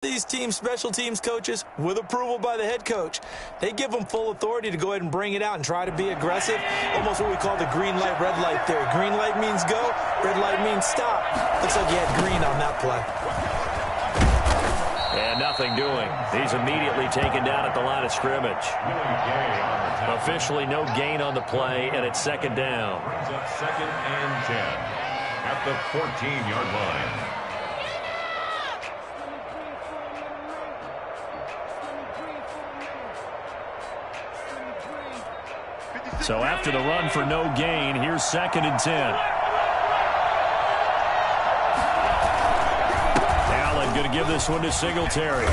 These teams, special teams coaches, with approval by the head coach, they give them full authority to go ahead and bring it out and try to be aggressive. Almost what we call the green light, red light theory. Green light means go, red light means stop. Looks like you had green on that play. And nothing doing. He's immediately taken down at the line of scrimmage. Officially no gain on the play, and it's second down. Second and 10 at the 14-yard line. So after the run for no gain, here's second and 10. Allen going to give this one to Singletary.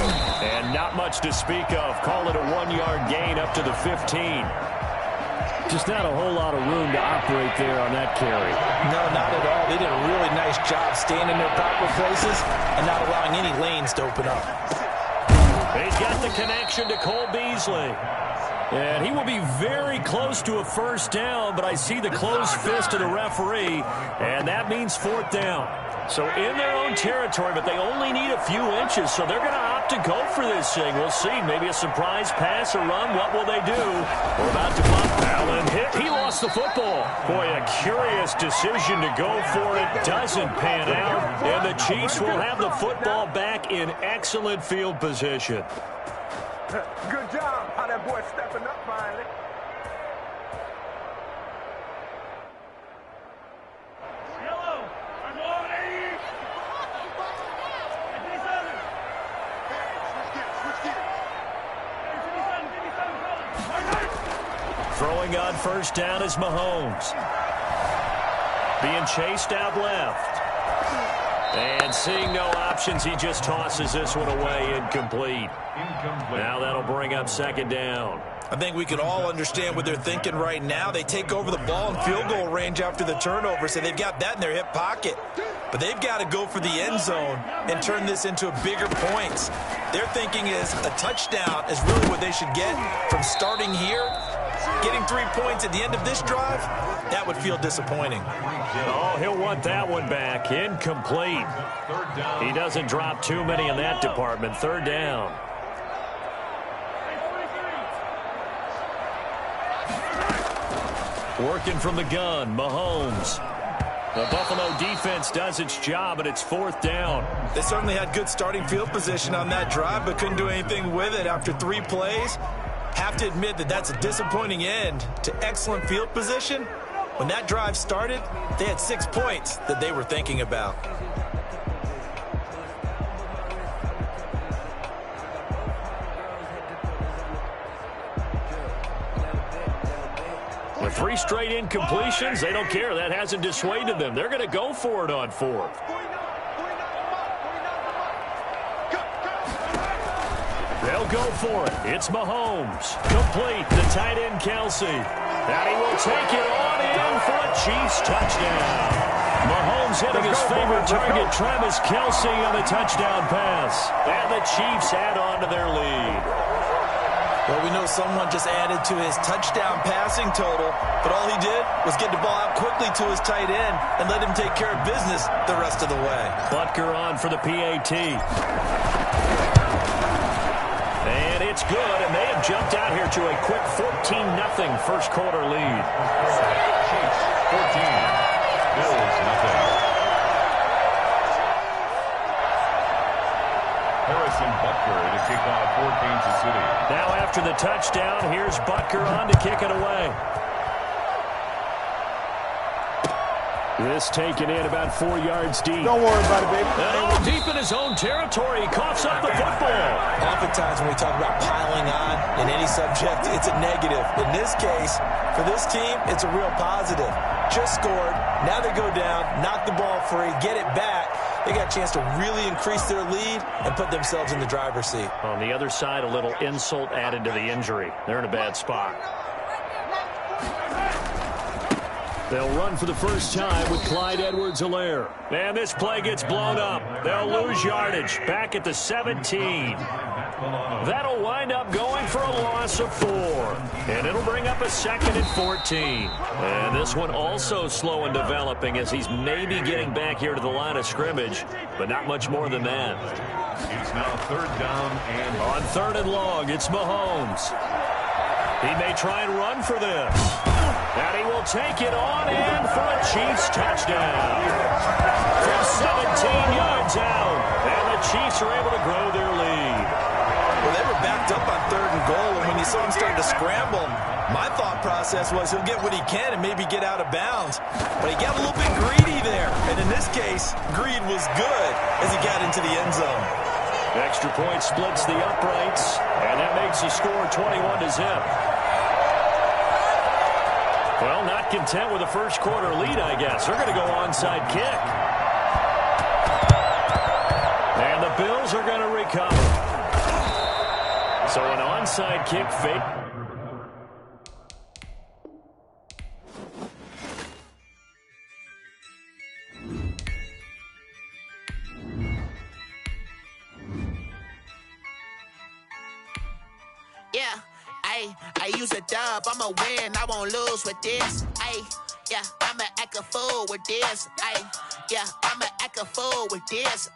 And not much to speak of. Call it a 1-yard gain up to the 15. Just not a whole lot of room to operate there on that carry. No, not at all. They did a really nice job staying in their proper places and not allowing any lanes to open up. He's got the connection to Cole Beasley. And he will be very close to a first down, but I see the closed fist of the referee, and that means fourth down. So in their own territory, but they only need a few inches, so they're going to opt to go for this thing. We'll see. Maybe a surprise pass or run. What will they do? We're about to bump. Allen hit. He lost the football. Boy, a curious decision to go for it. Doesn't pan out, and the Chiefs will have the football back in excellent field position. Good job, how that boy stepping up finally. Throwing on first down is Mahomes. Being chased out left. And seeing no options, he just tosses this one away, incomplete. Now that'll bring up second down. I think we can all understand what they're thinking right now. They take over the ball in field goal range after the turnover, so they've got that in their hip pocket. But they've got to go for the end zone and turn this into bigger points. Their thinking is a touchdown is really what they should get from starting here. Getting 3 points at the end of this drive, that would feel disappointing. Oh, he'll want that one back. Incomplete. He doesn't drop too many in that department. Third down. Working from the gun, Mahomes. The Buffalo defense does its job, and it's fourth down. They certainly had good starting field position on that drive, but couldn't do anything with it after 3 plays. Have to admit that that's a disappointing end to excellent field position. When that drive started, they had 6 points that they were thinking about. With 3 straight incompletions, they don't care. That hasn't dissuaded them. They're going to go for it on fourth. They'll go for it. It's Mahomes. Complete. The tight end, Kelsey. And he will take it on in for a Chiefs touchdown. Mahomes hitting his favorite target, Travis Kelsey, on the touchdown pass. And the Chiefs add on to their lead. Well, we know someone just added to his touchdown passing total, but all he did was get the ball out quickly to his tight end and let him take care of business the rest of the way. Butker on for the PAT. And it's good, and they have jumped out here to a quick 14-0 first quarter lead. Chiefs 14, Bills nothing. Harrison Butker to kick off for Kansas City. Now after the touchdown, here's Butker on to kick it away. This taken in about 4 yards deep. Don't worry about it, baby. Oh, deep in his own territory. He coughs up the football. Oftentimes when we talk about piling on in any subject, it's a negative. In this case, for this team, it's a real positive. Just scored. Now they go down, knock the ball free, get it back. They got a chance to really increase their lead and put themselves in the driver's seat. On the other side, a little insult added to the injury. They're in a bad spot. They'll run for the first time with Clyde Edwards-Helaire. And this play gets blown up. They'll lose yardage. Back at the 17. That'll wind up going for a loss of 4. And it'll bring up a 2nd and 14. And this one also slow in developing as he's maybe getting back here to the line of scrimmage, but not much more than that. It's now 3rd down and on 3rd and long, it's Mahomes. He may try and run for this. And he will take it on in for a Chiefs touchdown. From 17 yards out. And the Chiefs are able to grow their lead. Well, they were backed up on 3rd and goal, and when you saw him start to scramble, my thought process was he'll get what he can and maybe get out of bounds. But he got a little bit greedy there. And in this case, greed was good as he got into the end zone. Extra point splits the uprights, and that makes the score 21-0. Well, not content with a first quarter lead, I guess. They're going to go onside kick. And the Bills are going to recover. So an onside kick fake. I use a dub, I'ma win, I won't lose with this. Yeah, I'ma act a fool with this. Yeah, I'ma act a fool with this.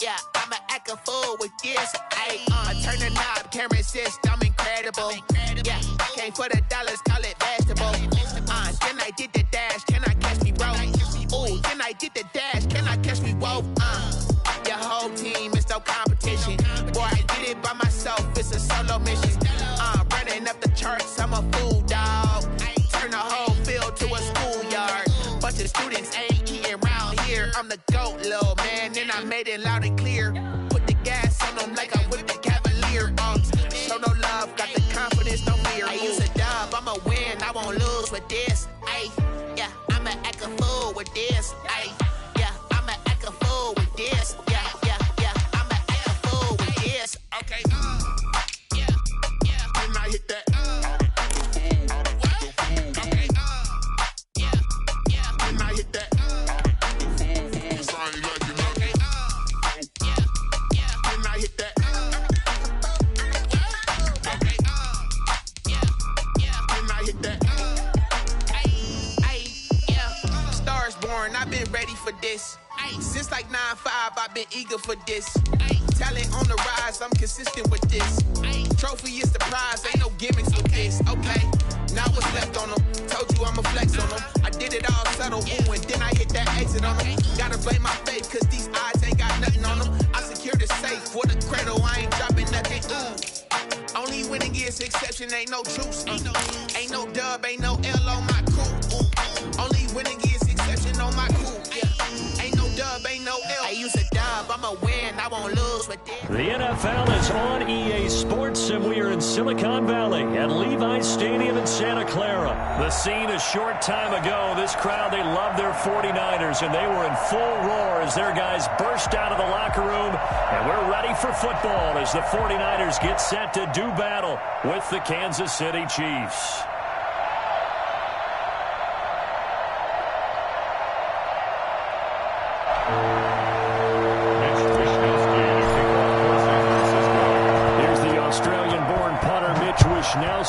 Yeah, I'ma act a fool with this. I turn the knob, camera assist, I'm incredible. Yeah, came for the dollars, call it vegetable. Then I did the dash, can I catch me, bro? Ooh, then I did the dash, can I catch me, whoa? Your whole team is no competition. Boy, I did it by myself, it's a solo mission. Running up the charts, I'm a fool, dog. Turn the whole field to a schoolyard. Bunch of students ain't eating round here. I'm the GOAT, little man, and I made it loud and clear. Put the gas on them like I'm with the Cavalier. Show no love, got the confidence, no fear. I use a dub, I'ma win, I won't lose with this. Yeah, I'ma act a fool with this. Yeah, I'ma act a fool with this. Yeah, I'ma act a fool with this. Okay, I hit that. Okay. When I hit that. When I hit that. Okay. When I hit that. Yeah. Stars born, I've been ready for this. Since like 9-5, I've been eager for this. Talent on the rise, I'm consistent with this. Trophy is the prize, ain't no gimmicks with this. Okay, now what's left on them? Told you I'ma flex on them. I did it all subtle, ooh, and then I hit that exit on them. Gotta blame my faith, cause these eyes ain't got nothing on them. I secured the safe with a cradle, I ain't dropping nothing. Only winning is exception, ain't no truce. Ain't no dub, ain't no L on my crew. Only winning is exception on my crew. Yeah. Ain't no dub, ain't no L. I use a dub, I'ma win, I won't lose with this. The NFL is on EA Sports, and we are in Silicon Valley at Levi's Stadium in Santa Clara. The scene a short time ago, this crowd, they love their 49ers, and they were in full roar as their guys burst out of the locker room, and we're ready for football as the 49ers get set to do battle with the Kansas City Chiefs.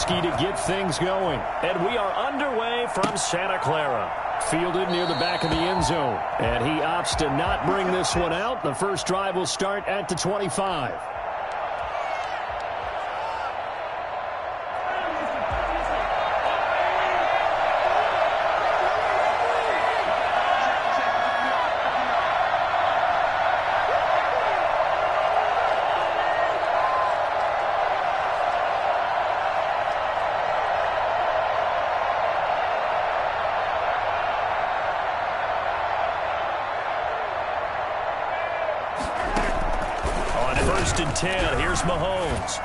To get things going. And we are underway from Santa Clara. Fielded near the back of the end zone. And he opts to not bring this one out. The first drive will start at the 25. And 10. Here's Mahomes.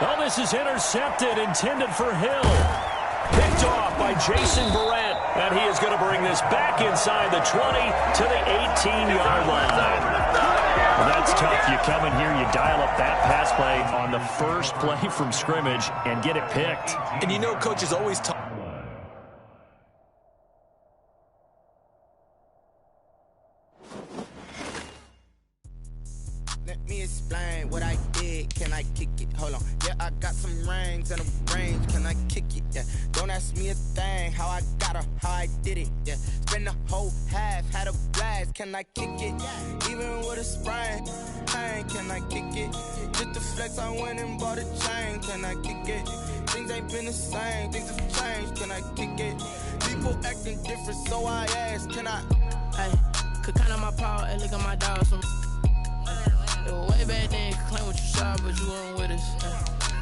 Oh, this is intercepted, intended for Hill. Picked off by Jason Barrett. And he is going to bring this back inside the 20 to the 18-yard line. Well, that's tough. You come in here, you dial up that pass play on the first play from scrimmage and get it picked. And you know, Coach is always talking. Let me explain. explain what I did? Can I kick it? Hold on. Yeah, I got some rings and a range. Can I kick it? Yeah. Don't ask me a thing. How I got her, how I did it. Yeah. Spend the whole half, had a blast. Can I kick it? Even with a sprain. Hey, can I kick it? Just the flex, I went and bought a chain. Can I kick it? Things ain't been the same. Things have changed. Can I kick it? People acting different, so I ask. Can I? Hey, could count on my power and look at my dogs. It was way back then, could claim what you saw, but you weren't with us.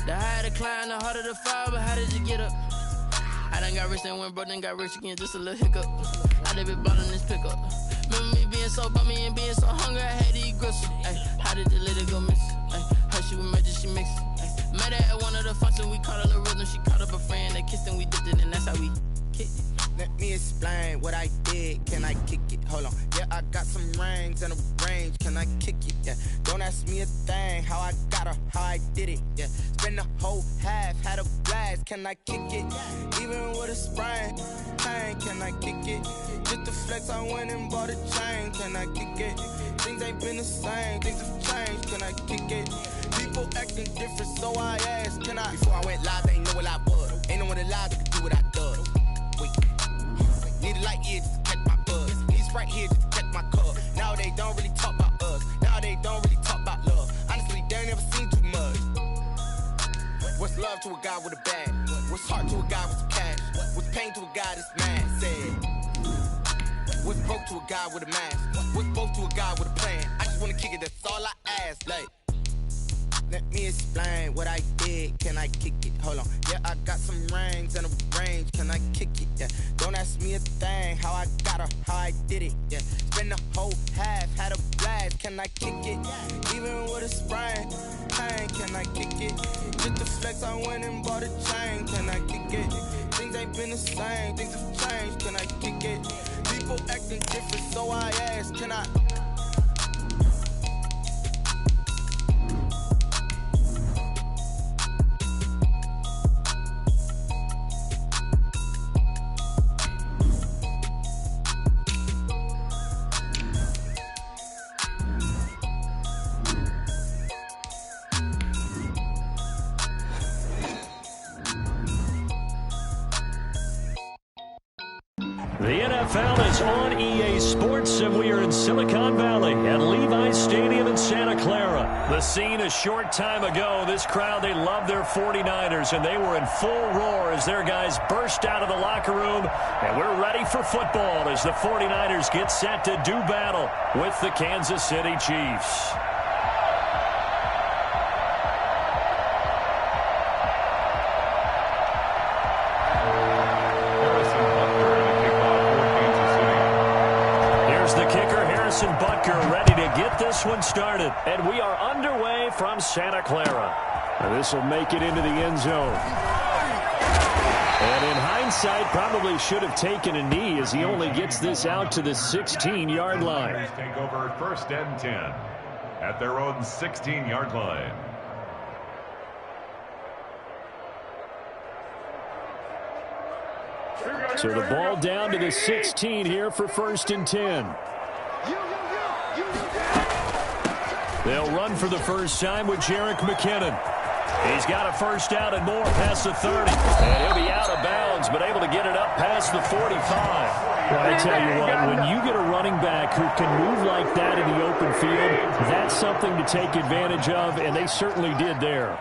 The higher the climb, the harder the fall, but how did you get up? I done got rich and went broke, then got rich again, just a little hiccup. I done been ballin' this pickup. Remember me being so bummy and being so hungry, I had to eat gristle. Ay, how did the lady go miss? Ay, her she was magic, she mixed. Met her at one of the functions, we caught a little rhythm. She caught up a friend, they kissed and we dipped it, and that's how we kicked it. Let me explain what I did. Can I kick it? Hold on. Yeah, I got some rings and a range. Can I kick it? Yeah. Don't ask me a thing. How I got her, how I did it. Yeah. Spend the whole half, had a blast. Can I kick it? Even with a sprain. Hey, can I kick it? Just the flex, I went and bought a chain. Can I kick it? Things ain't been the same. Things have changed. Can I kick it? People acting different, so I asked. Can I? Before I went live, they ain't know what I was. Ain't no one alive that could do what I done. Wait. Need a light here just to catch my buzz. Need a Sprite here just to catch my cup. Now they don't really talk about us. Now they don't really talk about love. Honestly, they ain't never seen too much. What's love to a guy with a bag? What's heart to a guy with some cash? What's pain to a guy that's mad? Said. What's broke to a guy with a mask? What's both to a guy with a plan? I just wanna kick it, that's all I ask. Like, let me explain what I did. Can I kick it? Hold on. Yeah, I got some rings and a range. Can I kick it? Yeah. Don't ask me a thing. How I got her, how I did it. Yeah. Spend the whole half, had a blast. Can I kick it? Even with a sprain. Hey, can I kick it? Just the flex, I went and bought a chain. Can I kick it? Things ain't been the same. Things have changed. Can I kick it? People acting different, so I ask. Can I? The NFL is on EA Sports, and we are in Silicon Valley at Levi's Stadium in Santa Clara. The scene a short time ago, this crowd, they love their 49ers, and they were in full roar as their guys burst out of the locker room. And we're ready for football as the 49ers get set to do battle with the Kansas City Chiefs. Butker ready to get this one started. And we are underway from Santa Clara. This will make it into the end zone. And in hindsight, probably should have taken a knee as he only gets this out to the 16-yard line. Take over 1st and 10 at their own 16-yard line. So the ball down to the 16 here for 1st and 10. They'll run for the first time with Jerick McKinnon. He's got a first down and more past the 30. And he'll be out of bounds, but able to get it up past the 45. Well, I tell you what, when you get a running back who can move like that in the open field, that's something to take advantage of, and they certainly did there.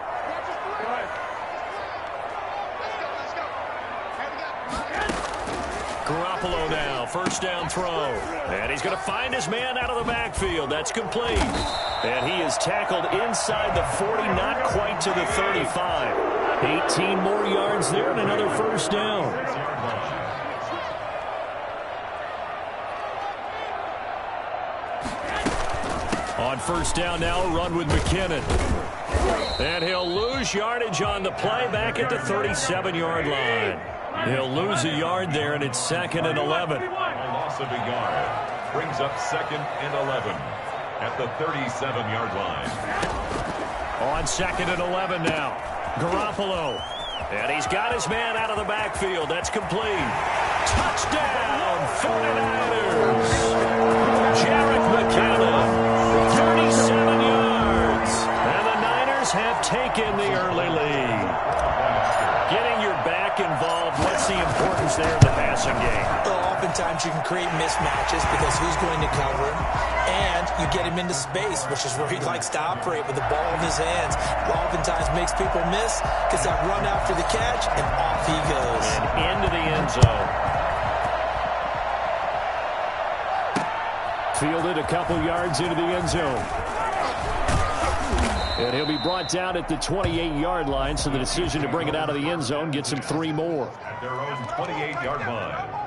Garoppolo now, first down throw. And he's going to find his man out of the backfield. That's complete. And he is tackled inside the 40, not quite to the 35. 18 more yards there and another first down. On first down now, a run with McKinnon. And he'll lose yardage on the play back at the 37-yard line. He'll lose a yard there, and it's 2nd and 11. A loss of a yard brings up 2nd and 11 at the 37-yard line. On 2nd and 11 now, Garoppolo. And he's got his man out of the backfield. That's complete. Touchdown, 49ers. Jerick McKinnon, 37 yards. taken the early lead. Getting your back involved, what's the importance there in the passing game? Well, oftentimes you can create mismatches because who's going to cover him, and you get him into space, which is where he likes to operate with the ball in his hands. Oftentimes makes people miss, gets that run after the catch, and off he goes. And into the end zone. Fielded a couple yards into the end zone. And he'll be brought down at the 28-yard line, so the decision to bring it out of the end zone gets him 3 more. At their own 28-yard line.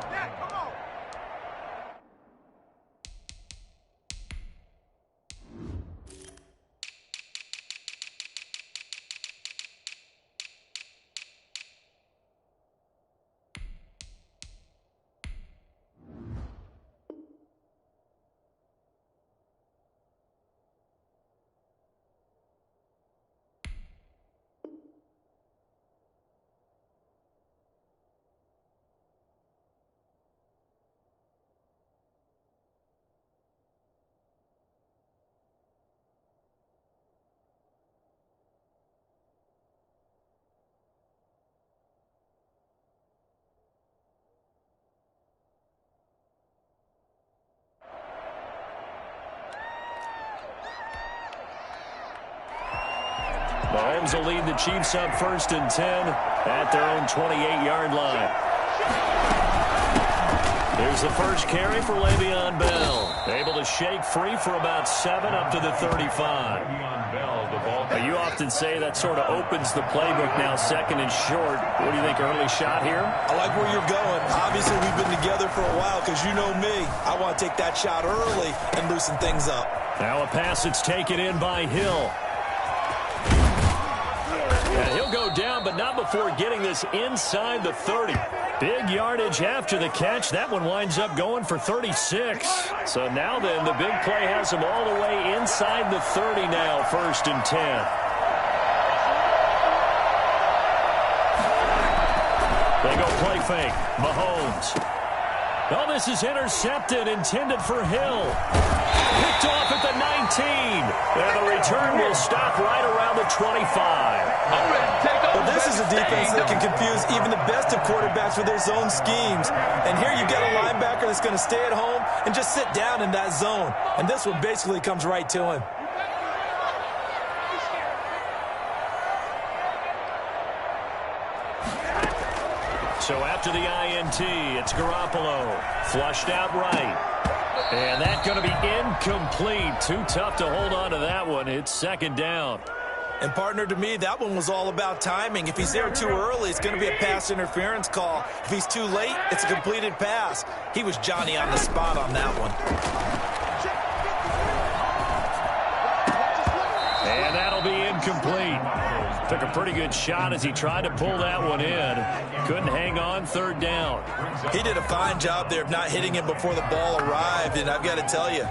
Mahomes will lead the Chiefs up 1st and 10 at their own 28-yard line. Here's the first carry for Le'Veon Bell. Able to shake free for about 7 up to the 35. You often say that sort of opens the playbook now, 2nd and short. What do you think, early shot here? I like where you're going. Obviously, we've been together for a while because you know me. I want to take that shot early and loosen things up. Now a pass that's taken in by Hill. And he'll go down, but not before getting this inside the 30. Big yardage after the catch. That one winds up going for 36. So now then, the big play has him all the way inside the 30 now, 1st and 10. They go play fake. Mahomes. Oh, this is intercepted, intended for Hill. Picked off at the 19. And the return will stop right around the 25. Well, this is a defense that can confuse even the best of quarterbacks with their zone schemes. And here you've got a linebacker that's going to stay at home and just sit down in that zone. And this one basically comes right to him. So after the INT, it's Garoppolo. Flushed out right. And that's going to be incomplete. Too tough to hold on to that one. It's 2nd down. And, partner, to me, that one was all about timing. If he's there too early, it's going to be a pass interference call. If he's too late, it's a completed pass. He was Johnny on the spot on that one. And that'll be incomplete. Took a pretty good shot as he tried to pull that one in. Couldn't hang on, 3rd down. He did a fine job there of not hitting him before the ball arrived, and I've got to tell you,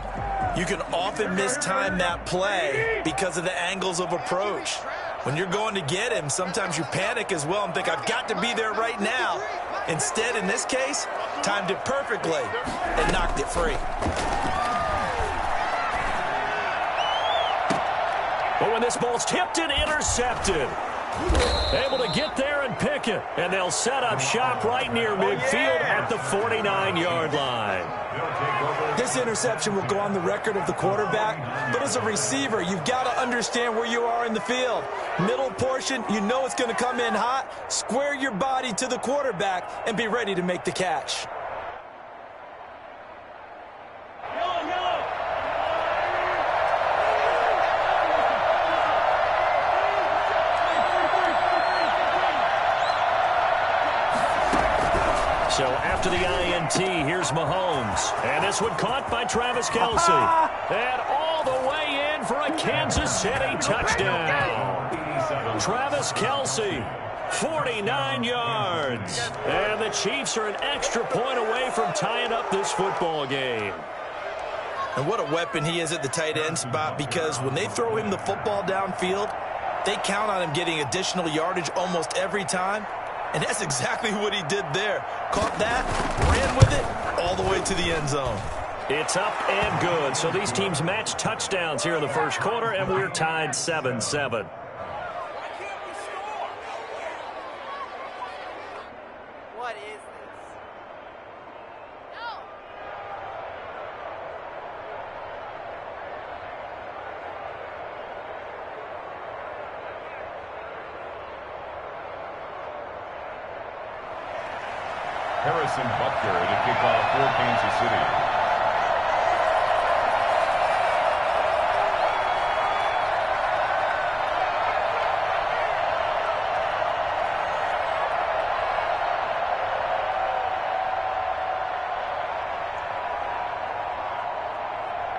you can often mistime that play because of the angles of approach. When you're going to get him, sometimes you panic as well and think, I've got to be there right now. Instead, in this case, timed it perfectly and knocked it free. But when this ball's tipped and intercepted, able to get there and pick it. And they'll set up shop right near midfield at the 49-yard line. This interception will go on the record of the quarterback, but as a receiver, you've got to understand where you are in the field. Middle portion, you know it's going to come in hot. Square your body to the quarterback and be ready to make the catch. So after the INT, here's Mahomes. And this one caught by Travis Kelce. And all the way in for a Kansas City touchdown. Travis Kelce, 49 yards. And the Chiefs are an extra point away from tying up this football game. And what a weapon he is at the tight end spot, because when they throw him the football downfield, they count on him getting additional yardage almost every time. And that's exactly what he did there. Caught that, ran with it, all the way to the end zone. It's up and good. So these teams match touchdowns here in the first quarter, and we're tied 7-7. Harrison Butker to kick off for Kansas City.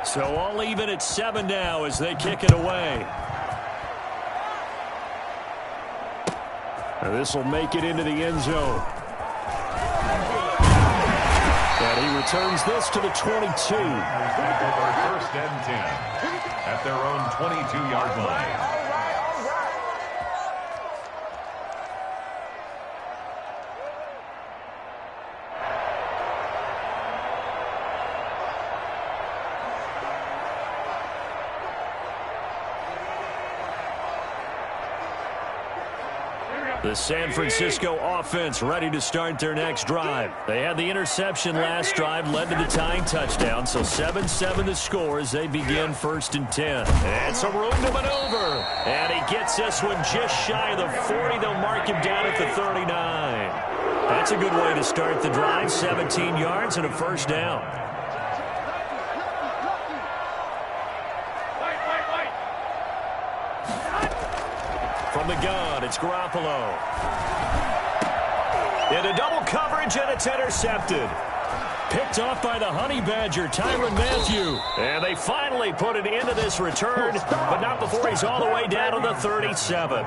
So all even at 7 now as they kick it away. This will make it into the end zone. And he returns this to the 22. First and 10 at their own 22-yard line. The San Francisco offense ready to start their next drive. They had the interception last drive, led to the tying touchdown. So 7-7 the score as they begin 1st and 10. And some room to maneuver. And he gets this one just shy of the 40. They'll mark him down at the 39. That's a good way to start the drive. 17 yards and a first down. From the gun, it's Garoppolo. Into double coverage, and it's intercepted. Picked off by the Honey Badger, Tyrann Mathieu. And they finally put an end to this return, but not before he's all the way down to the 37.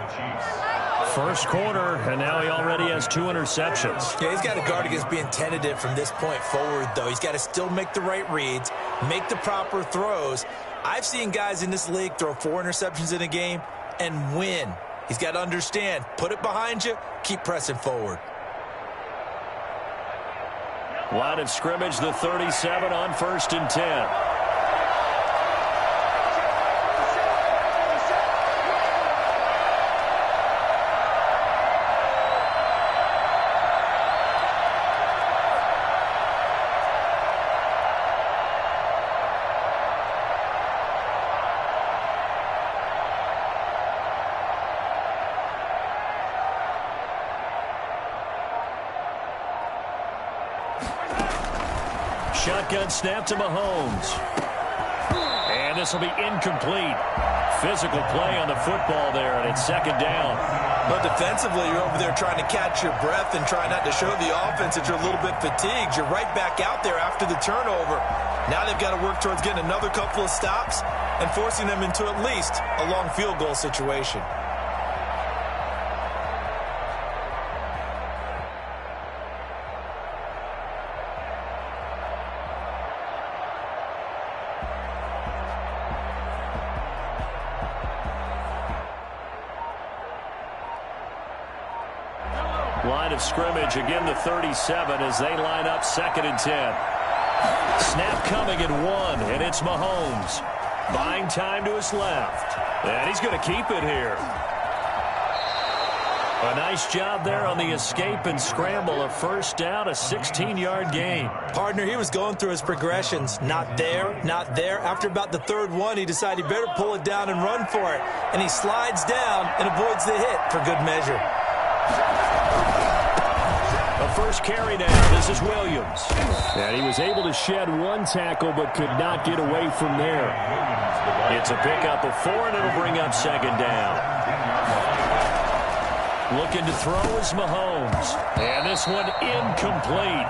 First quarter, and now he already has 2 interceptions. Yeah, he's got to guard against being tentative from this point forward, though. He's got to still make the right reads, make the proper throws. I've seen guys in this league throw 4 interceptions in a game and win. He's got to understand, put it behind you, keep pressing forward. Line of scrimmage, the 37 on 1st and 10. Shotgun snap to Mahomes. And this will be incomplete. Physical play on the football there, and it's 2nd down. But defensively, you're over there trying to catch your breath and try not to show the offense that you're a little bit fatigued. You're right back out there after the turnover. Now they've got to work towards getting another couple of stops and forcing them into at least a long field goal situation. Line of scrimmage, again the 37 as they line up 2nd and 10. Snap coming at 1, and it's Mahomes. Buying time to his left. And he's going to keep it here. A nice job there on the escape and scramble. A first down, a 16-yard gain. Partner, he was going through his progressions. Not there, not there. After about the 3rd one, he decided he better pull it down and run for it. And he slides down and avoids the hit for good measure. A first carry now. This is Williams. And he was able to shed 1 tackle but could not get away from there. It's a pickup of 4, and it'll bring up 2nd down. Looking to throw is Mahomes. And this one incomplete.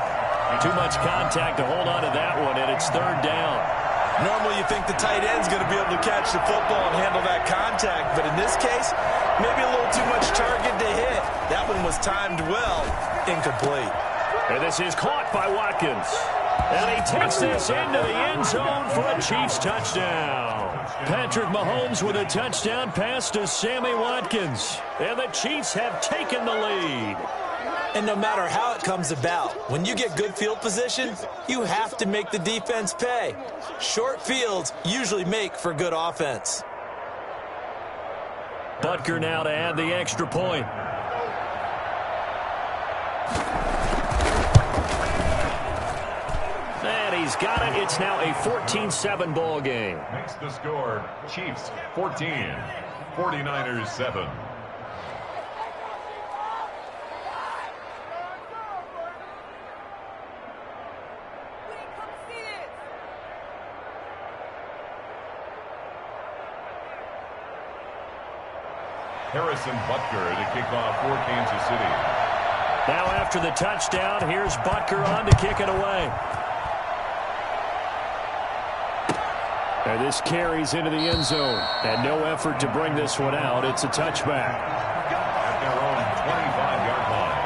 Too much contact to hold on to that one, and it's 3rd down. Normally you think the tight end's going to be able to catch the football and handle that contact, but in this case, maybe a little too much target to hit. That one was timed well. Incomplete. And this is caught by Watkins. And he takes this into the end zone for a Chiefs touchdown. Patrick Mahomes with a touchdown pass to Sammy Watkins. And the Chiefs have taken the lead. And no matter how it comes about, when you get good field position, you have to make the defense pay. Short fields usually make for good offense. Butker now to add the extra point. And he's got it. It's now a 14-7 ball game. Makes the score Chiefs 14, 49ers 7. Harrison Butker to kick off for Kansas City. Now after the touchdown, here's Butker on to kick it away. And this carries into the end zone. And no effort to bring this one out. It's a touchback. At their own 25-yard line.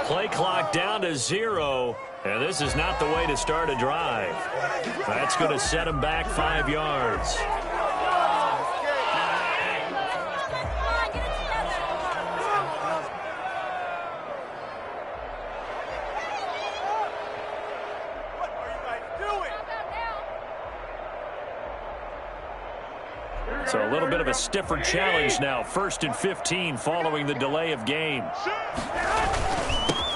Play clock down to 0, and this is not the way to start a drive. That's going to set him back 5 yards. So a little bit of a stiffer challenge now. 1st and 15 following the delay of game.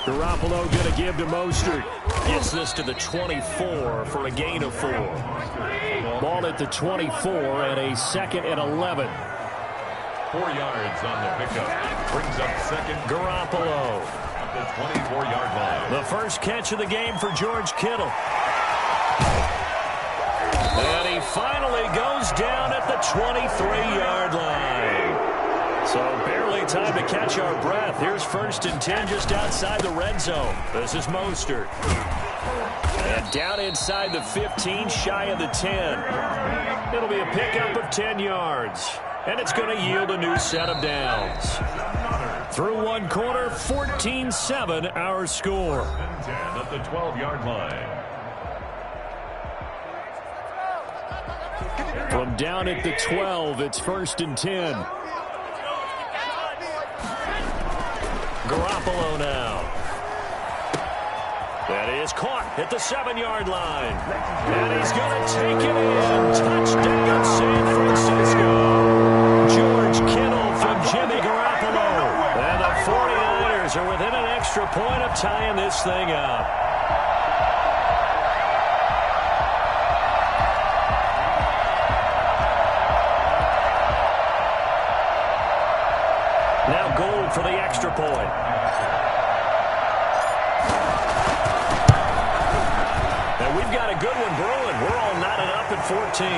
Garoppolo going to give to Mostert. Gets this to the 24 for a gain of 4. Ball at the 24 and a 2nd and 11. 4 yards on the pickup. Brings up second. Garoppolo. At the 24-yard line. The first catch of the game for George Kittle. And he finally goes down at the 23-yard line. So barely time to catch our breath. Here's 1st and 10 just outside the red zone. This is Mostert. And down inside the 15, shy of the 10. It'll be a pickup of 10 yards. And it's going to yield a new set of downs. Through 1 quarter, 14-7 our score. 10 at the 12-yard line. From down at the 12, it's 1st and 10. Garoppolo now. That is caught at the 7-yard line. And he's going to take it in. Touchdown, San Francisco. George Kittle from Jimmy Garoppolo. And the 49ers are within an extra point of tying this thing up. Now Gould for the extra point. And we've got a good one brewing. We're all knotted up at 14.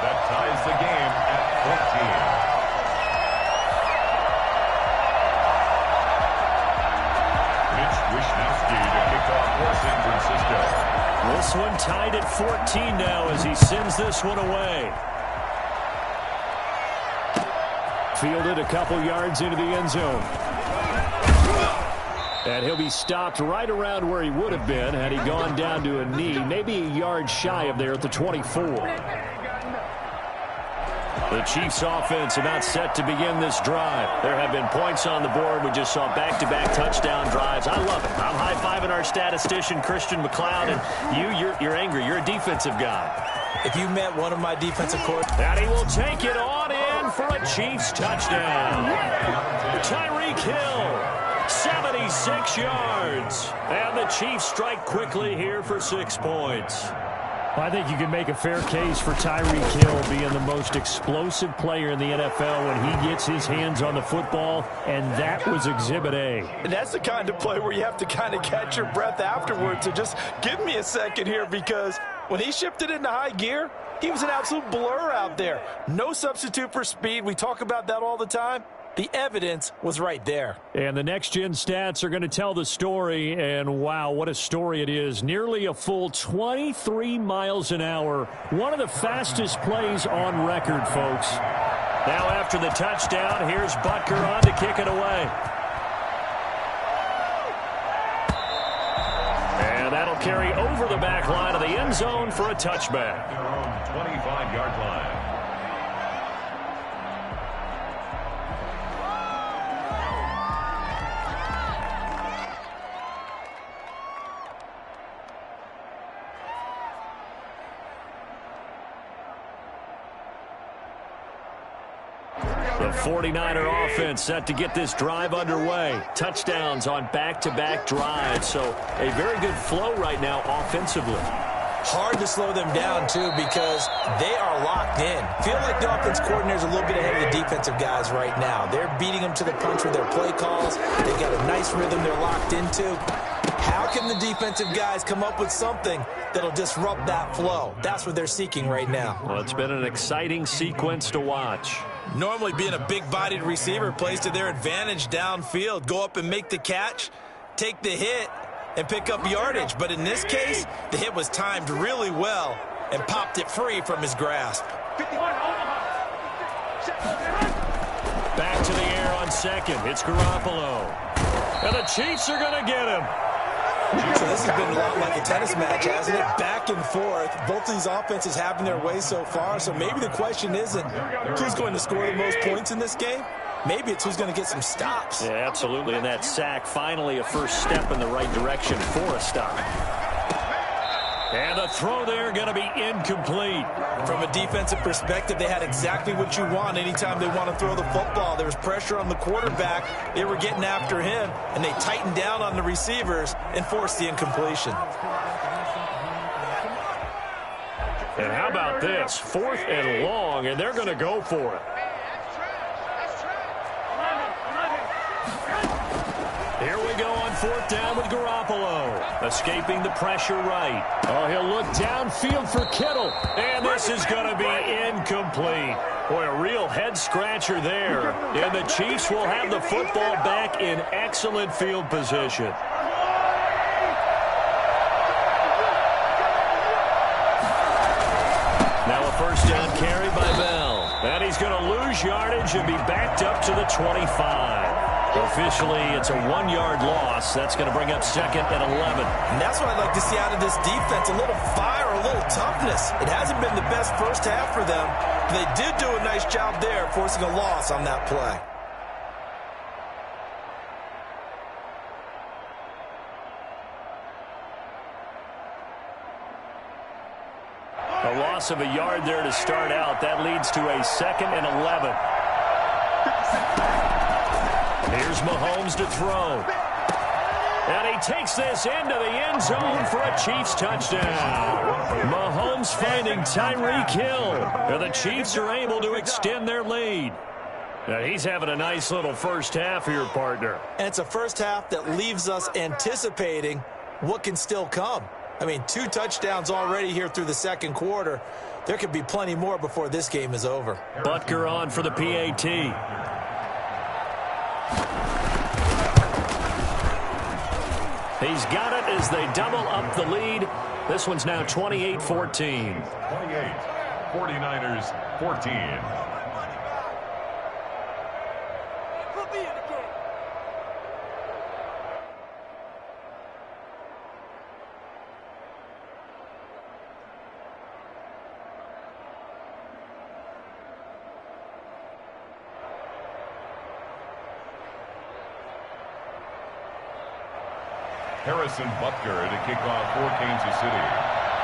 That ties the game at 14. Mitch Wishnowsky to kick off for San Francisco. This one tied at 14 now as he sends this one away. Fielded a couple yards into the end zone. And he'll be stopped right around where he would have been had he gone down to a knee, maybe a yard shy of there at the 24. The Chiefs offense about set to begin this drive. There have been points on the board. We just saw back-to-back touchdown drives. I love it. I'm high-fiving our statistician, Christian McLeod, and you're angry. You're a defensive guy. If you met one of my defensive coordinators. And he will take it on in for a Chiefs touchdown. Tyreek Hill, 76 yards. And the Chiefs strike quickly here for 6 points. I think you can make a fair case for Tyreek Hill being the most explosive player in the NFL when he gets his hands on the football, and that was Exhibit A. And that's the kind of play where you have to kind of catch your breath afterwards. So just give me a second here, because when he shifted into high gear, he was an absolute blur out there. No substitute for speed. We talk about that all the time. The evidence was right there. And the next-gen stats are going to tell the story, and wow, what a story it is. Nearly a full 23 miles an hour. One of the fastest plays on record, folks. Now after the touchdown, here's Butker on to kick it away. And that'll carry over the back line of the end zone for a touchback. Their own 25-yard line. The 49er offense set to get this drive underway. Touchdowns on back-to-back drives. So a very good flow right now offensively. Hard to slow them down, too, because they are locked in. Feel like the offense coordinator's a little bit ahead of the defensive guys right now. They're beating them to the punch with their play calls. They've got a nice rhythm they're locked into. How can the defensive guys come up with something that'll disrupt that flow? That's what they're seeking right now. Well, it's been an exciting sequence to watch. Normally being a big-bodied receiver plays to their advantage downfield. Go up and make the catch, take the hit, and pick up yardage. But in this case, the hit was timed really well and popped it free from his grasp. Back to the air on second. It's Garoppolo. And the Chiefs are going to get him. So this has been a lot like a tennis match, hasn't it? Back and forth. Both of these offenses having their way so far. So maybe the question isn't who's going to score the most points in this game. Maybe it's who's going to get some stops. Yeah, absolutely. And that sack, finally a first step in the right direction for a stop. And the throw there going to be incomplete. From a defensive perspective, they had exactly what you want anytime they want to throw the football. There was pressure on the quarterback. They were getting after him, and they tightened down on the receivers and forced the incompletion. And how about this? 4th and long, and they're going to go for it. Here we go on 4th down with Garoppolo. Escaping the pressure right. Oh, he'll look downfield for Kittle. And this is going to be incomplete. Boy, a real head-scratcher there. And the Chiefs will have the football back in excellent field position. Now a first down carry by Bell. And he's going to lose yardage and be backed up to the 25. Officially, it's a 1-yard loss. That's going to bring up 2nd and 11. And that's what I'd like to see out of this defense, a little fire, a little toughness. It hasn't been the best first half for them. They did do a nice job there, forcing a loss on that play. A loss of a yard there to start out. That leads to a 2nd and 11. Here's Mahomes to throw. And he takes this into the end zone for a Chiefs touchdown. Mahomes finding Tyreek Hill. And the Chiefs are able to extend their lead. Now he's having a nice little first half here, partner. And it's a first half that leaves us anticipating what can still come. I mean, 2 touchdowns already here through the second quarter. There could be plenty more before this game is over. Butker on for the PAT. He's got it as they double up the lead. This one's now 28-14. 28, 49ers 14. Harrison Butker to kick off for Kansas City.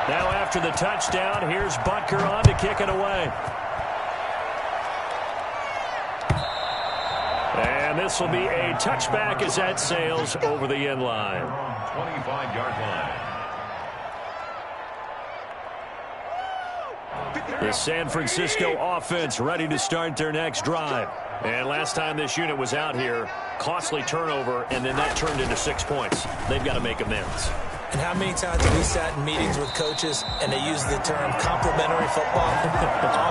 Now after the touchdown, here's Butker on to kick it away. And this will be a touchback as that sails over the end line. 25-yard line. The San Francisco offense ready to start their next drive. And last time this unit was out here, costly turnover, and then that turned into 6 points. They've got to make amends. And how many times have we sat in meetings with coaches and they use the term complementary football?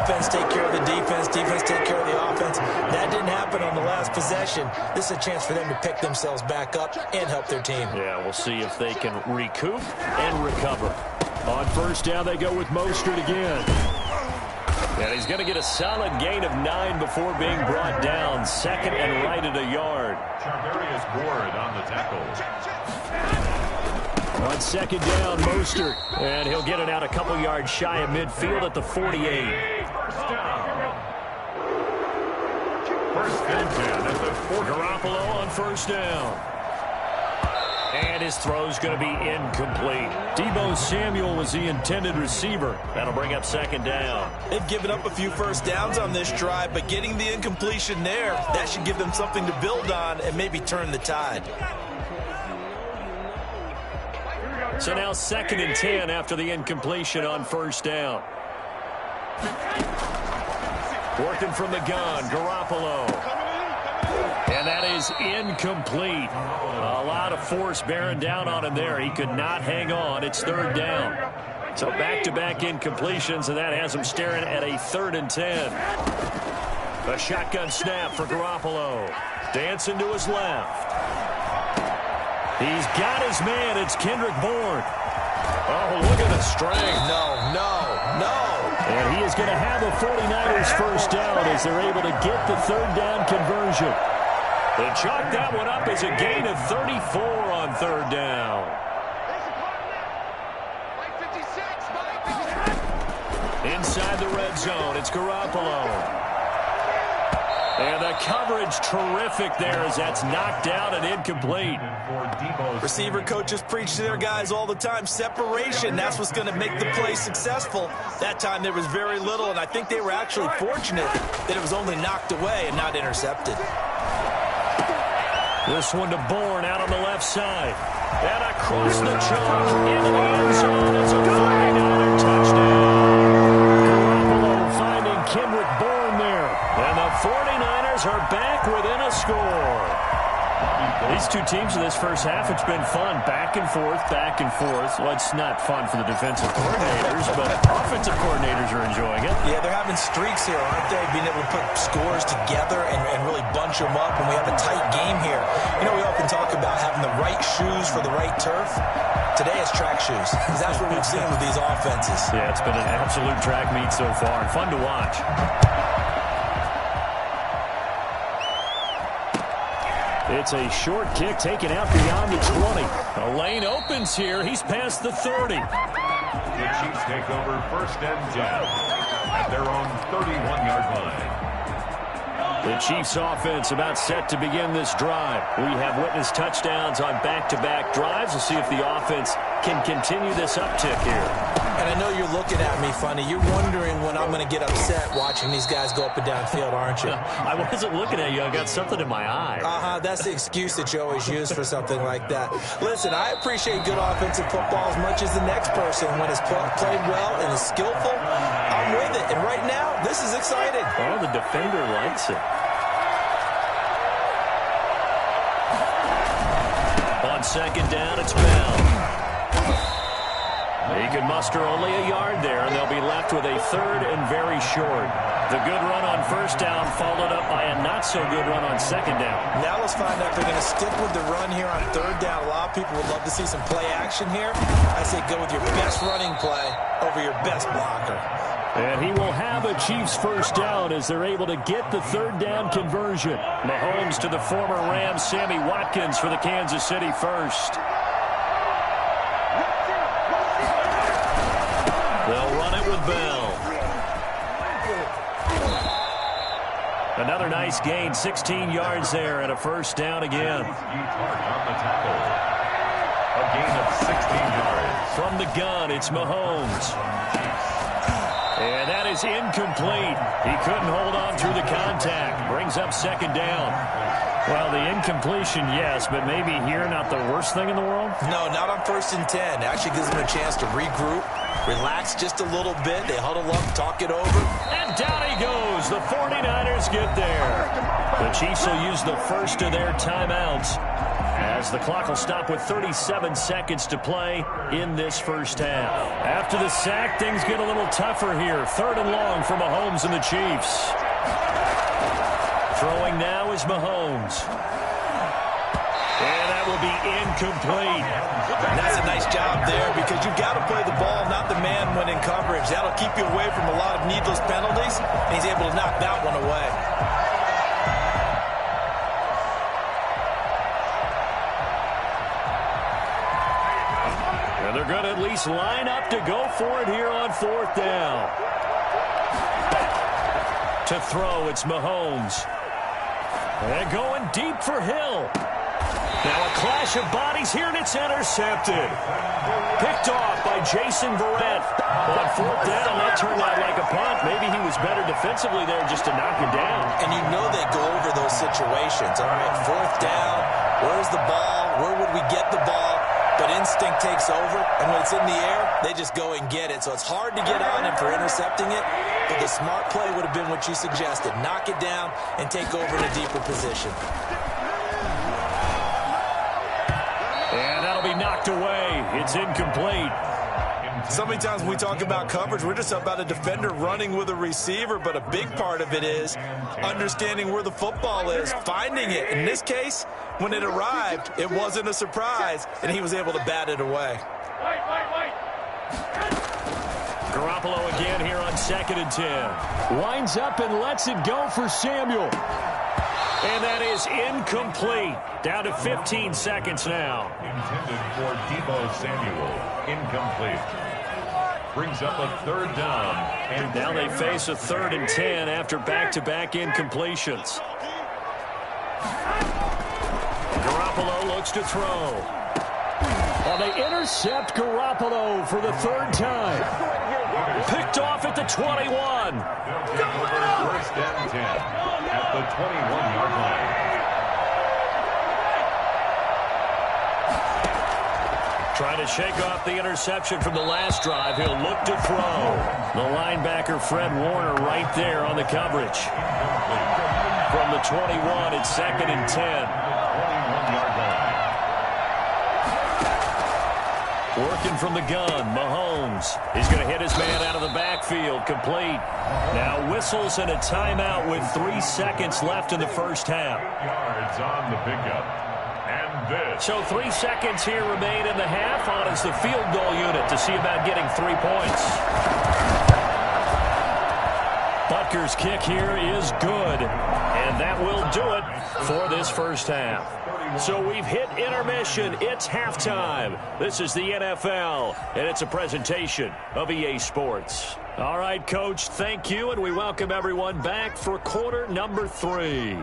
Offense take care of the defense, defense take care of the offense. That didn't happen on the last possession. This is a chance for them to pick themselves back up and help their team. Yeah, we'll see if they can recoup and recover. On first down, they go with Mostert again. And he's going to get a solid gain of 9 before being brought down. Second and right at a yard. Charvarius Ward on the tackle. On second down, Mostert. And he'll get it out a couple yards shy of midfield at the 48. First down. First and 10 at the 40. Garoppolo on first down. And his throw's going to be incomplete. Deebo Samuel was the intended receiver. That'll bring up second down. They've given up a few first downs on this drive, but getting the incompletion there, that should give them something to build on and maybe turn the tide. So now second and 10 after the incompletion on first down. Working from the gun, Garoppolo. And that is incomplete. A lot of force bearing down on him there. He could not hang on. It's third down. So back-to-back incompletions, and that has him staring at a 3rd and 10. A shotgun snap for Garoppolo. Dancing to his left. He's got his man. It's Kendrick Bourne. Oh, look at the strength. No. And he is going to have a 49ers first down as they're able to get the third down conversion. They chalk that one up as a gain of 34 on third down. Inside the red zone, it's Garoppolo. And the coverage terrific there as that's knocked down and incomplete. Receiver coaches preach to their guys all the time. Separation, that's what's going to make the play successful. That time there was very little, and I think they were actually fortunate that it was only knocked away and not intercepted. This one to Bourne out on the left side. And across the chalk into the end zone. It's a 49er touchdown. Garoppolo finding Kendrick Bourne there. And the 49ers are back within a score. These two teams in this first half, it's been fun. Back and forth, back and forth. Well, it's not fun for the defensive coordinators, but offensive coordinators are enjoying it. Yeah, they're having streaks here, aren't they? Being able to put scores together and really bunch them up, and we have a tight game here. You know, we often talk about having the right shoes for the right turf. Today it's track shoes, because that's what we've seen with these offenses. Yeah, it's been an absolute track meet so far, and fun to watch. It's a short kick taken out beyond the 20. A lane opens here. He's past the 30. The Chiefs take over first and 10 at their own 31-yard line. The Chiefs offense about set to begin this drive. We have witnessed touchdowns on back-to-back drives. We'll see if the offense can continue this uptick here. And I know you're looking at me funny. You're wondering when I'm going to get upset watching these guys go up and down field, aren't you? I wasn't looking at you. I got something in my eye. That's the excuse that you always use for something like that. Listen, I appreciate good offensive football as much as the next person. When it's played well and is skillful, I'm with it. And right now, this is exciting. Oh, the defender likes it. On second down, it's Bell. He can muster only a yard there, and they'll be left with a 3rd and very short. The good run on first down followed up by a not-so-good run on second down. Now let's find out if they're going to stick with the run here on third down. A lot of people would love to see some play action here. I say go with your best running play over your best blocker. And he will have a Chiefs first down as they're able to get the third down conversion. Mahomes to the former Rams, Sammy Watkins for the Kansas City first. They'll run it with Bell. Another nice gain, 16 yards there, and a first down again. On the tackle. A A gain of 16 yards. From the gun, it's Mahomes. And that is incomplete. He couldn't hold on through the contact. Brings up second down. Well, the incompletion, yes, but maybe here not the worst thing in the world? No, not on 1st and 10. It actually gives them a chance to regroup, relax just a little bit. They huddle up, talk it over. And down he goes. The 49ers get there. The Chiefs will use the first of their timeouts as the clock will stop with 37 seconds to play in this first half. After the sack, things get a little tougher here. 3rd and long for Mahomes and the Chiefs. Throwing now is Mahomes. And that will be incomplete. And that's a nice job there because you've got to play the ball, not the man when in coverage. That'll keep you away from a lot of needless penalties, and he's able to knock that one away. And they're going to at least line up to go for it here on 4th down. To throw, it's Mahomes. And going deep for Hill. Now a clash of bodies here, and it's intercepted. Picked off by Jason Verrett. On 4th down, that turned out like a punt. Maybe he was better defensively there just to knock it down. And you know they go over those situations. All right, 4th down, where's the ball? Where would we get the ball? But instinct takes over, and when it's in the air, they just go and get it. So it's hard to get on him for intercepting it, but the smart play would have been what you suggested. Knock it down and take over in a deeper position. And that'll be knocked away. It's incomplete. So many times when we talk about coverage, we're just about a defender running with a receiver, but a big part of it is understanding where the football is, finding it. In this case, when it arrived, it wasn't a surprise, and he was able to bat it away. Garoppolo again here on 2nd and 10. Winds up and lets it go for Samuel. And that is incomplete. Down to 15 seconds now. Intended for Deebo Samuel. Incomplete. Brings up a 3rd down. And now they face a 3rd and 10 after back-to-back incompletions. Garoppolo looks to throw. Well, they intercept Garoppolo for the 3rd time. Picked off at the 21. 1st and 10 at the 21-yard line. Trying to shake off the interception from the last drive. He'll look to throw. The linebacker, Fred Warner, right there on the coverage. From the 21, it's 2nd and 10. 21-yard line. Working from the gun, Mahomes. He's going to hit his man out of the backfield, complete. Now whistles and a timeout with 3 seconds left in the first half. Yards on the pickup. And this. So 3 seconds here remain in the half. On is the field goal unit to see about getting 3 points. Butker's kick here is good. And that will do it for this first half. So we've hit intermission. It's halftime. This is the NFL, and it's a presentation of EA Sports. All right, Coach, thank you, and we welcome everyone back for quarter number 3.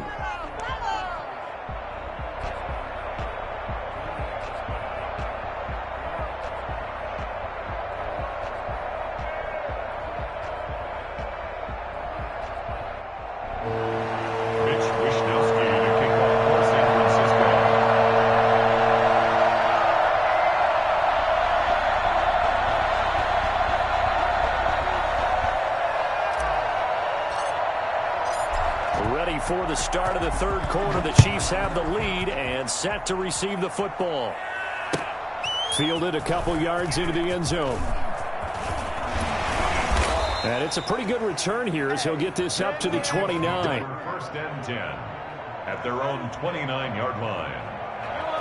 For the start of the 3rd quarter, the Chiefs have the lead and set to receive the football. Fielded a couple yards into the end zone. And it's a pretty good return here as he'll get this up to the 29. 1st and 10 at their own 29-yard line.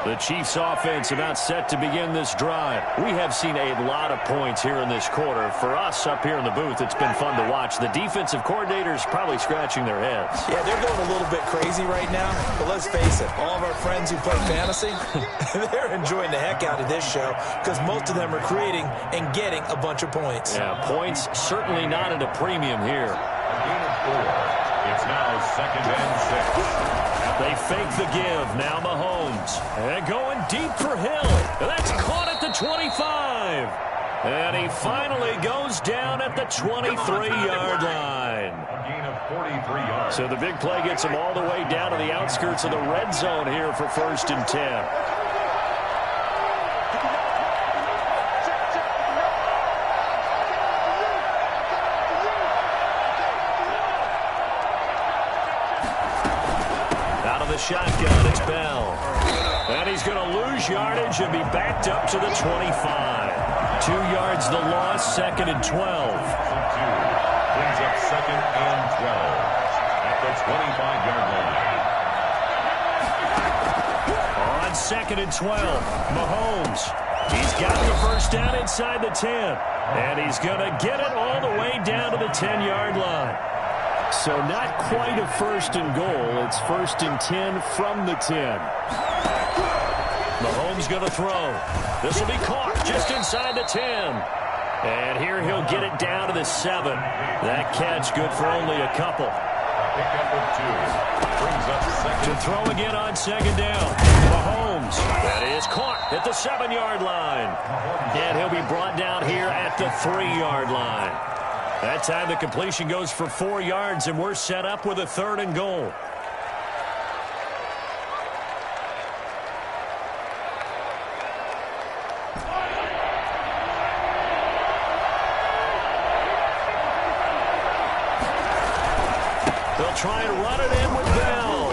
The Chiefs offense about set to begin this drive. We have seen a lot of points here in this quarter. For us up here in the booth, it's been fun to watch. The defensive coordinators probably scratching their heads. Yeah, they're going a little bit crazy right now. But let's face it, all of our friends who play fantasy, they're enjoying the heck out of this show because most of them are creating and getting a bunch of points. Yeah, points certainly not at a premium here. A gain of 4. It's now 2nd and 6. They fake the give. Now Mahomes. And going deep for Hill. And that's caught at the 25. And he finally goes down at the 23-yard line. A gain of 43 yards. So the big play gets him all the way down to the outskirts of the red zone here for 1st and 10. Shotgun, it's Bell. And he's going to lose yardage and be backed up to the 25. 2 yards the loss, 2nd and 12. Brings up 2nd and 12 at the 25-yard line. On 2nd and 12, Mahomes. He's got the first down inside the 10. And he's going to get it all the way down to the 10-yard line. So not quite a 1st and goal. It's 1st and 10 from the 10. Mahomes going to throw. This will be caught just inside the 10. And here he'll get it down to the 7. That catch good for only a couple. Pickup of 2. Brings up 2nd. To throw again on 2nd down. Mahomes. That is caught at the 7-yard line. And he'll be brought down here at the 3-yard line. That time the completion goes for 4 yards, and we're set up with a 3rd and goal. They'll try and run it in with Bell.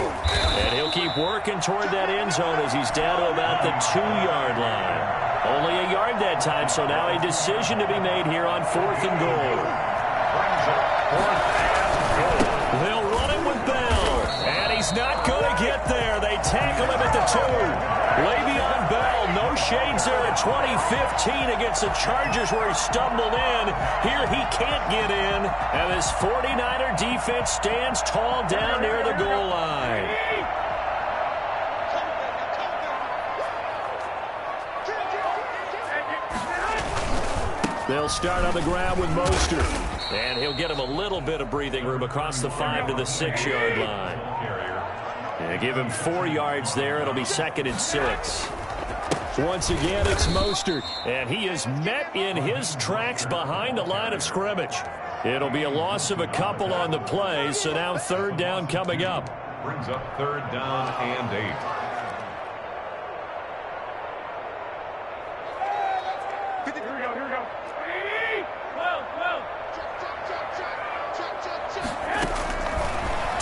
And he'll keep working toward that end zone as he's down to about the 2-yard line. Only a yard that time, so now a decision to be made here on 4th and goal. They'll run it with Bell, and he's not going to get there. They tackle him at the 2. Le'Veon Bell, no shades there at 2015 against the Chargers where he stumbled in. Here he can't get in, and this 49er defense stands tall down near the goal line. They'll start on the ground with Mostert. And he'll get him a little bit of breathing room across the 5 to the 6-yard line. And give him 4 yards there. It'll be 2nd and 6. Once again, it's Mostert. And he is met in his tracks behind the line of scrimmage. It'll be a loss of a couple on the play. So now 3rd down coming up. Brings up 3rd down and 8.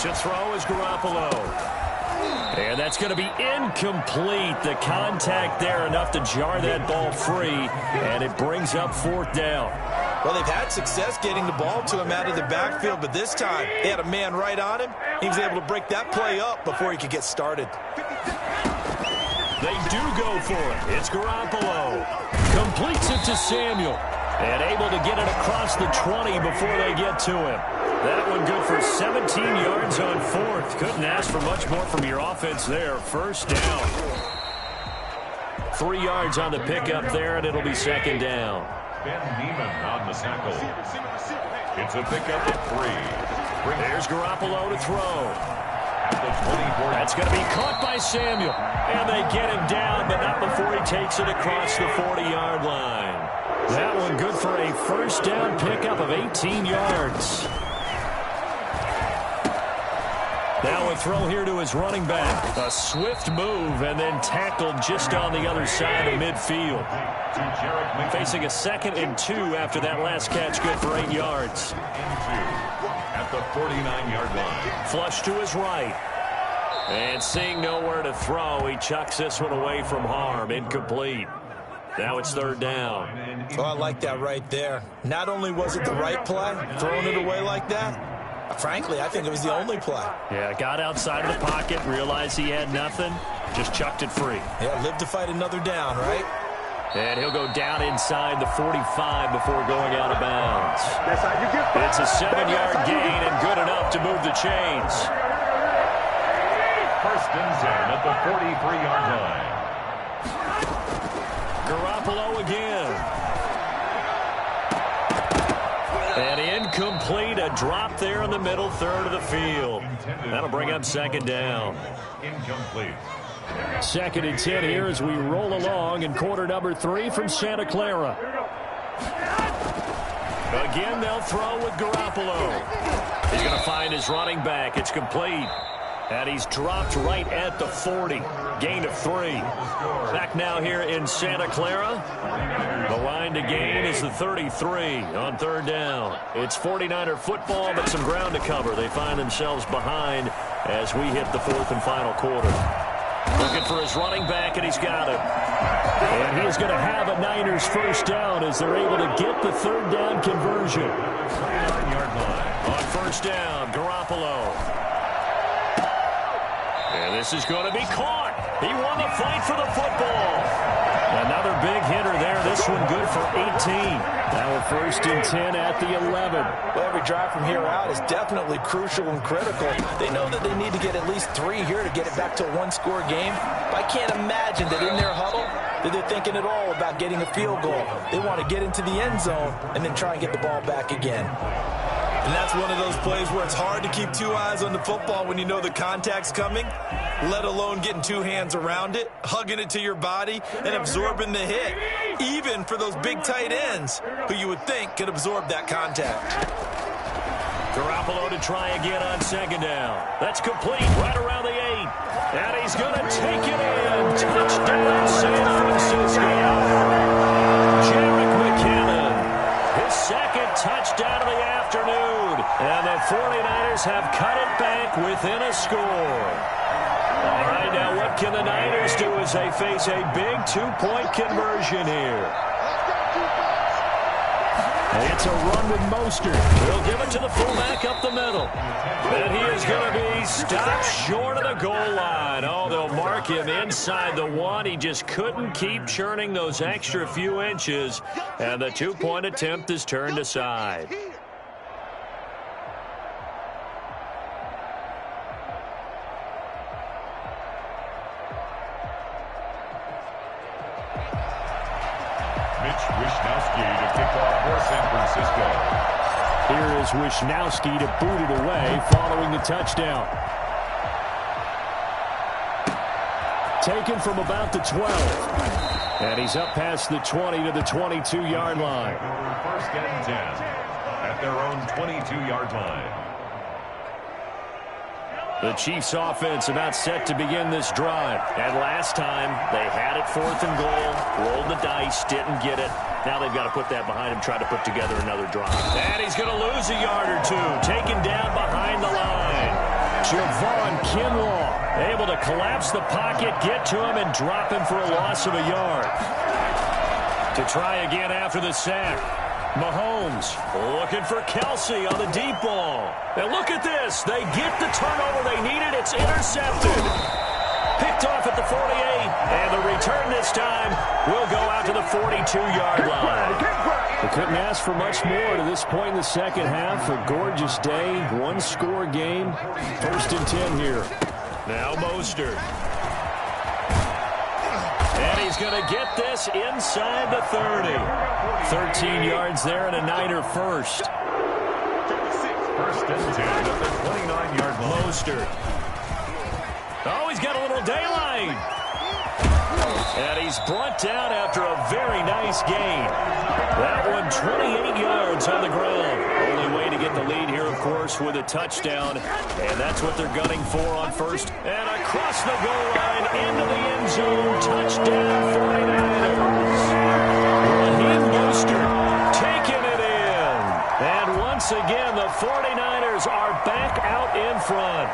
To throw is Garoppolo. And that's going to be incomplete. The contact there enough to jar that ball free. And it brings up 4th down. Well, they've had success getting the ball to him out of the backfield, but this time they had a man right on him. He was able to break that play up before he could get started. They do go for it. It's Garoppolo. Completes it to Samuel. And able to get it across the 20 before they get to him. That one good for 17 yards on 4th. Couldn't ask for much more from your offense there. 1st down. 3 yards on the pickup there, and it'll be 2nd down. Ben Niemann on the tackle. It's a pickup of 3. There's Garoppolo to throw. At the 24. That's going to be caught by Samuel. And they get him down, but not before he takes it across the 40-yard line. That one good for a 1st down pickup of 18 yards. Now a throw here to his running back. A swift move and then tackled just on the other side of midfield. Facing a 2nd and 2 after that last catch, good for 8 yards. At the 49-yard line. Flush to his right. And seeing nowhere to throw, he chucks this one away from harm. Incomplete. Now it's 3rd down. Oh, I like that right there. Not only was it the right play, throwing it away like that, frankly, I think it was the only play. Yeah, got outside of the pocket, realized he had nothing, just chucked it free. Yeah, live to fight another down, right? And he'll go down inside the 45 before going out of bounds. It's a 7-yard gain and good enough to move the chains. 1st and 10 at the 43-yard line. Garoppolo again. And incomplete, a drop there in the middle third of the field. That'll bring up second down. Incomplete. 2nd and 10 here as we roll along in quarter number 3 from Santa Clara. Again, they'll throw with Garoppolo. He's going to find his running back. It's complete. And he's dropped right at the 40. Gain of 3. Back now here in Santa Clara. The line to gain is the 33 on third down. It's 49er football, but some ground to cover. They find themselves behind as we hit the 4th and final quarter. Looking for his running back, and he's got him. And he's going to have a Niners first down as they're able to get the third down conversion. 9-yard line. On first down, Garoppolo. And this is going to be caught. He won the fight for the football. Another big hitter there. This one good for 18. Now a 1st and 10 at the 11. Well, every drive from here out is definitely crucial and critical. They know that they need to get at least 3 here to get it back to a one-score game. But I can't imagine that in their huddle that they're thinking at all about getting a field goal. They want to get into the end zone and then try and get the ball back again. And that's one of those plays where it's hard to keep 2 eyes on the football when you know the contact's coming, let alone getting 2 hands around it, hugging it to your body, and absorbing the hit, even for those big tight ends who you would think could absorb that contact. Garoppolo to try again on second down. That's complete right around the 8. And he's going to take it in. Touchdown, San Francisco. Jerick McKinnon, his 2nd touchdown of the afternoon. And the 49ers have cut it back within a score. All right, now what can the Niners do as they face a big 2-point conversion here? It's a run with Mostert. He'll give it to the fullback up the middle. And he is going to be stopped short of the goal line. Oh, they'll mark him inside the 1. He just couldn't keep churning those extra few inches. And the 2-point attempt is turned aside. Here is Wishnowski to boot it away following the touchdown. Taken from about the 12. And he's up past the 20 to the 22-yard line. 1st and 10 at their own 22-yard line. The Chiefs offense about set to begin this drive. And last time they had it 4th and goal, rolled the dice, didn't get it. Now they've got to put that behind him, try to put together another drive. And he's going to lose a yard or 2, taken down behind the line. Javon Kinlaw able to collapse the pocket, get to him, and drop him for a loss of a yard. To try again after the sack. Mahomes looking for Kelsey on the deep ball. And look at this. They get the turnover they needed. It's intercepted. Picked off at the 48. And the return this time will go out to the 42-yard line. They couldn't ask for much more to this point in the second half. A gorgeous day, 1-score game. 1st and 10 here. Now Mostert. And he's going to get this inside the 30. 13 yards there and a Niner first. 1st and 10 at the 29-yard line. Mostert. Oh, he's got a little daylight. And he's brought down after a very nice gain. That one 28 yards on the ground. Only way to get the lead here, of course, with a touchdown. And that's what they're gunning for on first. And across the goal line into the end zone. Touchdown 49ers. Raheem Mostert taking it in. And once again, the 49ers are back out in front.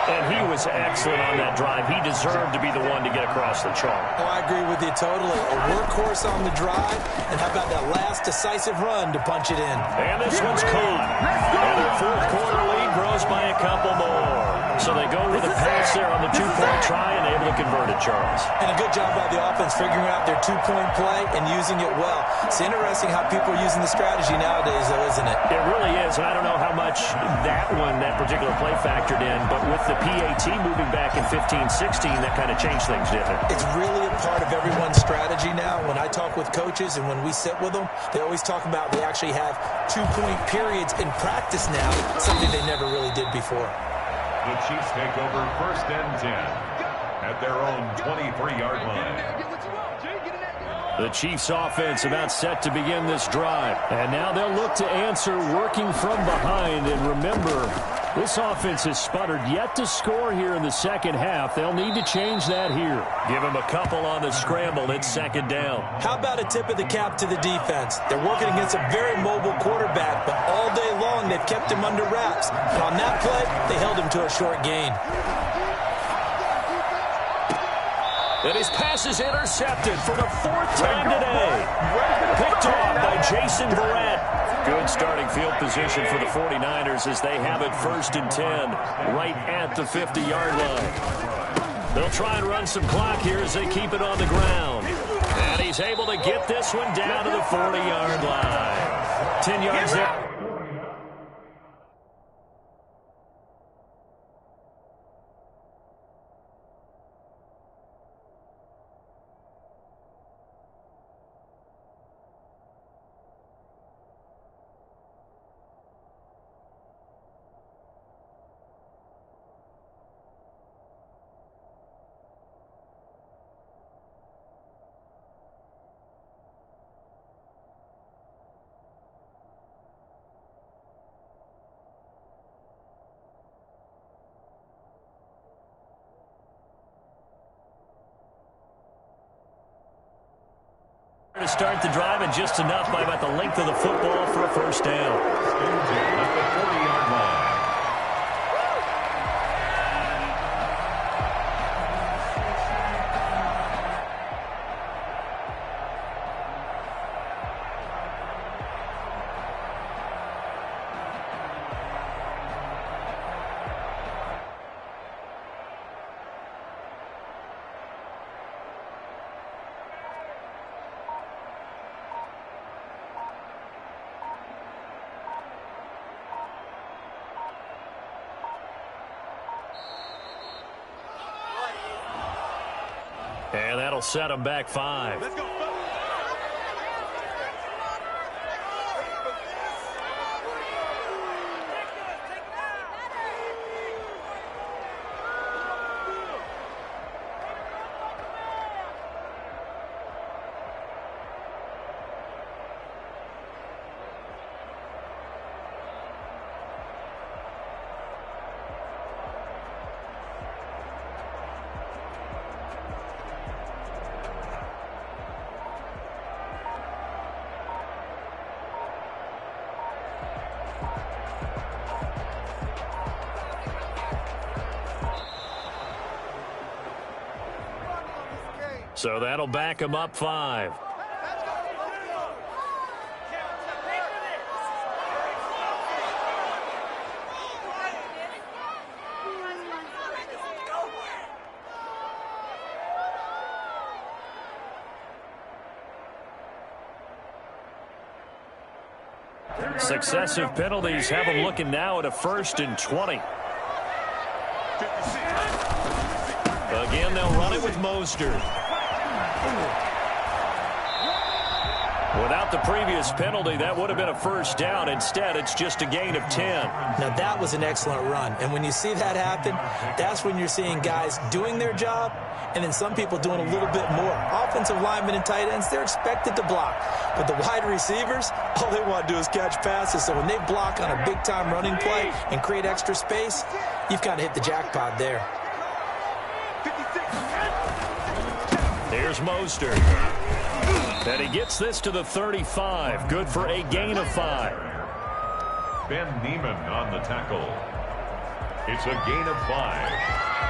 And he was excellent on that drive. He deserved to be the one to get across the chalk. Oh, I agree with you totally. A workhorse on the drive, and how about that last decisive run to punch it in? And this one's caught. And the 4th quarter lead grows by a couple more. So they go with a pass there on the two-point try and able to convert it, Charles. And a good job by the offense figuring out their two-point play and using it well. It's interesting how people are using the strategy nowadays, though, isn't it? It really is, and I don't know how much that particular play factored in, but with the PAT moving back in 15-16, that kind of changed things, didn't it? It's really a part of everyone's strategy now. When I talk with coaches and when we sit with them, they always talk about they actually have two-point periods in practice now, something they never really did before. The Chiefs take over 1st and 10 at their own 23-yard line. The Chiefs offense about set to begin this drive. And now they'll look to answer working from behind. And remember, this offense has sputtered yet to score here in the second half. They'll need to change that here. Give them a couple on the scramble. It's 2nd down. How about a tip of the cap to the defense? They're working against a very mobile quarterback, but all day long they've kept him under wraps. And on that play, they held him to a short gain. And his pass is intercepted for the 4th time today. Picked off by Jason Verrett. Good starting field position for the 49ers as they have it 1st and 10 right at the 50-yard line. They'll try and run some clock here as they keep it on the ground. And he's able to get this one down to the 40-yard line. 10 yards there. To start the drive and just enough by about the length of the football for a 1st down. At the 40-yard line. And that'll set them back 5. Let's go. So that'll back him up 5. Successive penalties have them looking now at a 1st and 20. Again, they'll run it with Mostert. Without the previous penalty, that would have been a 1st down. Instead, it's just a gain of 10. Now, that was an excellent run. And when you see that happen, that's when you're seeing guys doing their job and then some people doing a little bit more. Offensive linemen and tight ends, they're expected to block. But the wide receivers, all they want to do is catch passes. So when they block on a big-time running play and create extra space, you've kind of hit the jackpot there. Here's Mostert. And he gets this to the 35. Good for a gain of 5. Ben Niemann on the tackle. It's a gain of 5.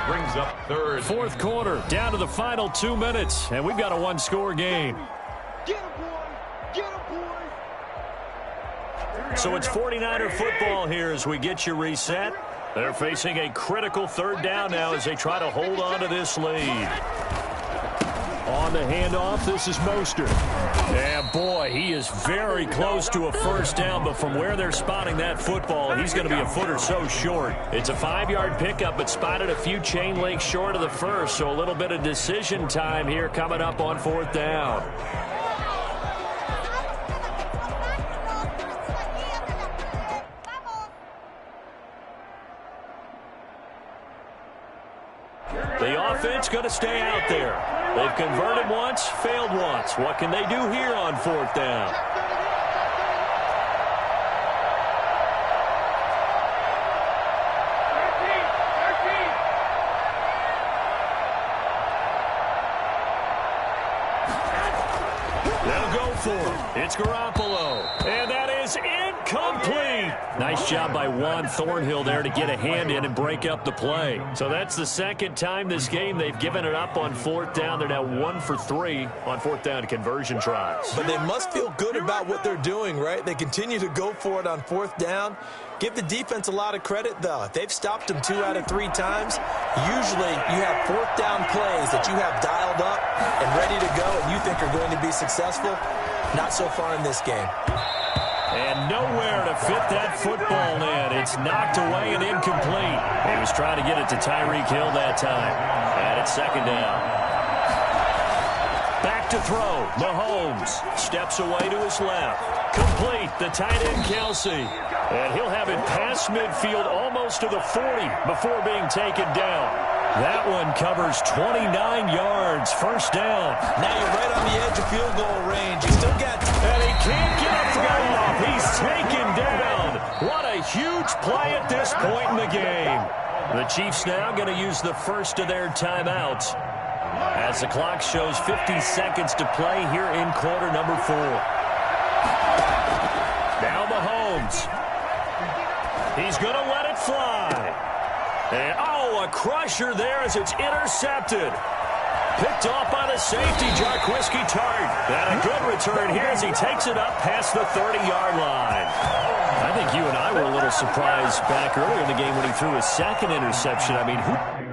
Brings up 3rd. 4th quarter, down to the final 2 minutes. And we've got a one-score game. Get him, boy. Get him, boy. So it's 49er football here as we get you reset. They're facing a critical third down now as they try to hold on to this lead. On the handoff, this is Mostert. And boy, he is very close to a first down, but from where they're spotting that football, he's going to be a foot or so short. It's a 5-yard pickup, but spotted a few chain links short of the first, so a little bit of decision time here coming up on fourth down. The offense going to stay out there. They've converted once, failed once. What can they do here on fourth down? They'll go for it. It's Garoppolo. And that is incomplete. Nice job by Juan Thornhill there to get a hand in and break up the play. So that's the second time this game they've given it up on fourth down. They're now 1 for 3 on fourth down conversion tries. But they must feel good about what they're doing, right? They continue to go for it on fourth down. Give the defense a lot of credit, though. They've stopped them 2 out of 3 times. Usually you have fourth down plays that you have dialed up and ready to go and you think are going to be successful. Not so far in this game. And nowhere to fit that football in. It's knocked away and incomplete. He was trying to get it to Tyreek Hill that time. And it's second down. Back to throw. Mahomes steps away to his left. Complete. The tight end, Kelsey. And he'll have it past midfield almost to the 40 before being taken down. That one covers 29 yards. First down. Now you're right on the edge of field goal range. You still got... And he can't get a throw off. He's taken down. What a huge play at this point in the game. The Chiefs now going to use the first of their timeouts as the clock shows 50 seconds to play here in quarter number 4. Now Mahomes. He's going to let it fly. And, a crusher there as it's intercepted. Picked off by the safety, Jarquiski Tart. And a good return here as he takes it up past the 30-yard line. I think you and I were a little surprised back earlier in the game when he threw his second interception. I mean, who...